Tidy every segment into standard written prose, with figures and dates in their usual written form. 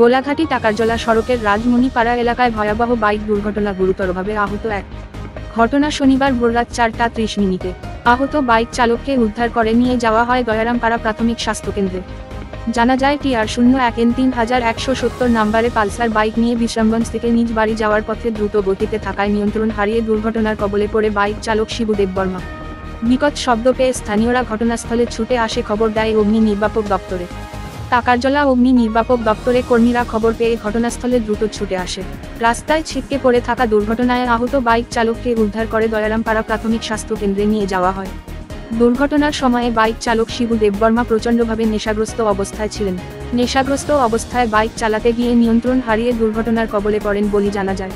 গোলাঘাটি টাকারজলা সড়কের রাজমণিপাড়া এলাকায় ভয়াবহ বাইক দুর্ঘটনা, গুরুতরভাবে আহত এক। ঘটনা শনিবার ভোররাত 4:30 আহত বাইক চালককে উদ্ধার করে নিয়ে যাওয়া হয় দয়ারামপাড়া প্রাথমিক স্বাস্থ্যকেন্দ্রে। জানা যায় TR01N 3170 নম্বরে পালসার বাইক নিয়ে বিশ্রামগঞ্জ থেকে নিজ বাড়ি যাওয়ার পথে দ্রুত গতিতে থাকায় নিয়ন্ত্রণ হারিয়ে দুর্ঘটনার কবলে পড়ে বাইক চালক শিবু দেববর্মা। বিকট শব্দ পেয়ে স্থানীয়রা ঘটনাস্থলে ছুটে আসে, খবর দেয় অগ্নি নির্বাপক দপ্তরে। টাকারজলা অগ্নি নির্বাপক দপ্তরে কর্মীরা খবর পেয়ে ঘটনাস্থলে দ্রুত ছুটে আসে। রাস্তায় ছিটকে পড়ে থাকা দুর্ঘটনায় আহত বাইক চালককে উদ্ধার করে দয়ারামপাড়া প্রাথমিক স্বাস্থ্য কেন্দ্রে নিয়ে যাওয়া হয়। দুর্ঘটনার সময়ে বাইক চালক শিবু দেববর্মা প্রচণ্ডভাবে নেশাগ্রস্ত অবস্থায় ছিলেন। নেশাগ্রস্ত অবস্থায় বাইক চালাতে গিয়ে নিয়ন্ত্রণ হারিয়ে দুর্ঘটনার কবলে পড়েন বলে জানা যায়।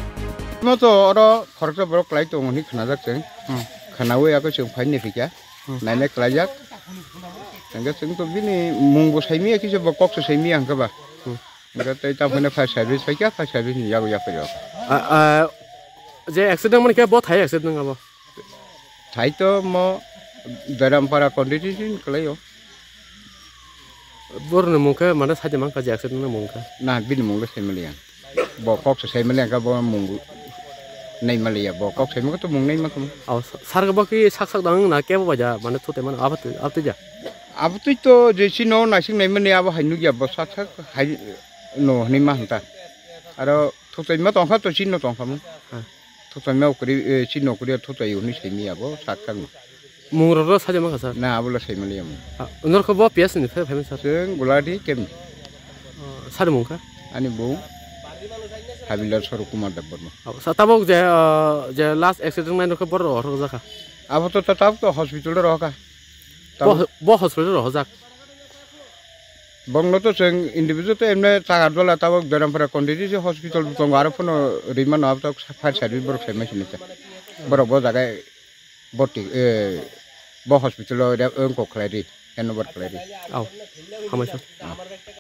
মতো ওরা খরচ বড় ক্লাই তো মনি খানা যাচ্ছে খানাওয়ে আগে जों फाइननि फैया नायनाय क्लाइजाक जों तो बिनि मुंबो साइमि किसे बकसो साइमि आंखबा गतै ताफने फायर सार्भिस फैया फायर सार्भिस नि यागो याफैयो जे एक्सीडेंट मन के बहुत थाय एक्सीडेंट अब थाय तो म दरामपारा कन्डिशन क्लाइयो बरनो मुंखा माने साइड मान का जे एक्सीडेंट मुंखा ना बिनि मुंगो साइमलिया बकसो साइमलिया का ब मुंगो नहीं मलिया बकक साइम को तो मुंग नहीं मकम औ सारग बकी साक साक दंग ना के बजा माने थोते मन अब जा अब तो जेसी नो नासिं नहीं मने अब हाइनु गया बसा साक हाइ नो नि मा हंता आरो थोते म तंखा तो सिनो तंखा म थोते म ओकरी सिनो ओकरी थोते युनि साइमि अब साक साक मुंगरो रो साजे मा सर ना अबला साइमलिया म उनर को बो पिएस नि फेमस सर जों गुलाटी केम सारे मुंखा अनि बौ हाबिलार सर कुमार देबबर्मा सताबक जे लास्ट एक्सीडेंट में को बर हर जाखा अब तो तब तो हॉस्पिटल रहका बो हॉस्पिटल रह जाक बंगलो तो जों इंडिविजुअल तो एमने टाकारजला तब दरामपारा कन्डिशन हॉस्पिटल तो आरो फोन रिमान अब तो फायर सार्भिस बर फेमस बर बो जागाय बटी बो हॉस्पिटल को खलायरि हेनोवर खलायरि औ हामय सर